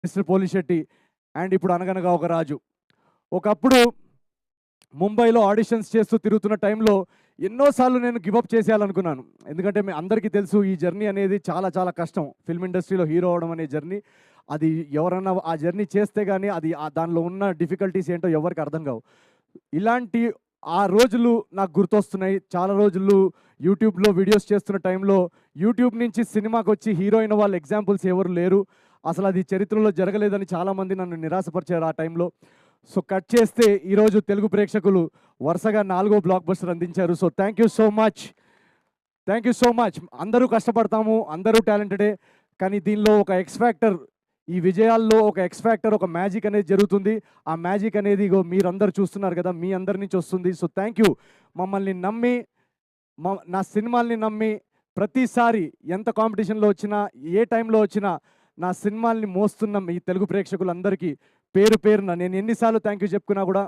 Mister Polisetty and ఇప్పుడు అనగనగా ఒక రాజు. ఒకప్పుడు ముంబైలో ఆడిషన్స్ చేస్తూ తిరుగుతున్న టైంలో ఎన్నోసార్లు నేను గివప్ చేసేయాలనుకున్నాను. ఎందుకంటే మీ అందరికీ తెలుసు ఈ జర్నీ అనేది చాలా చాలా కష్టం. ఫిల్మ్ ఇండస్ట్రీలో హీరో అవ్వడం అనే జర్నీ. అది ఎవరన్నా ఆ జర్నీ చేస్తే గానీ అది దానిలో ఉన్న డిఫికల్టీస్ ఏంటో ఎవరికీ అర్థం కావు. ఇలాంటి ఆ రోజులు నాకు గుర్తొస్తున్నాయి. చాలా రోజులు యూట్యూబ్‌లో వీడియోస్ చేస్తున్న టైంలో యూట్యూబ్ నుంచి సినిమాకొచ్చి హీరో అయిన వాళ్ళ ఎగ్జాంపుల్స్ ఎవరు లేరు. అసలది చరిత్రలో జరగలేదని చాలామంది నన్ను నిరాశపరిచారు ఆ టైంలో. సో కట్ చేస్తే ఈరోజు తెలుగు ప్రేక్షకులు వరుసగా 4గో బ్లాక్ బస్టర్ అందించారు. So thank you so much. Thank you so much. అందరూ కష్టపడతాము, అందరూ టాలెంటెడే. కానీ దీనిలో ఒక ఎక్స్ ఫ్యాక్టర్, ఈ విజయాల్లో ఒక ఎక్స్ ఫ్యాక్టర్, ఒక మ్యాజిక్ అనేది జరుగుతుంది. ఆ మ్యాజిక్ అనేది ఇగో మీరందరూ చూస్తున్నారు కదా, మీ అందరి నుంచి వస్తుంది. So thank you. మమ్మల్ని నమ్మి, నా సినిమాల్ని నమ్మి ప్రతిసారి ఎంత కాంపిటీషన్‌లో వచ్చినా, ఏ టైంలో వచ్చినా నా సినిమాల్ని మోస్తున్న మీ తెలుగు ప్రేక్షకులందరికీ పేరు పేరున నేను ఎన్ని సార్లు థ్యాంక్ యూ చెప్పుకున్నా కూడా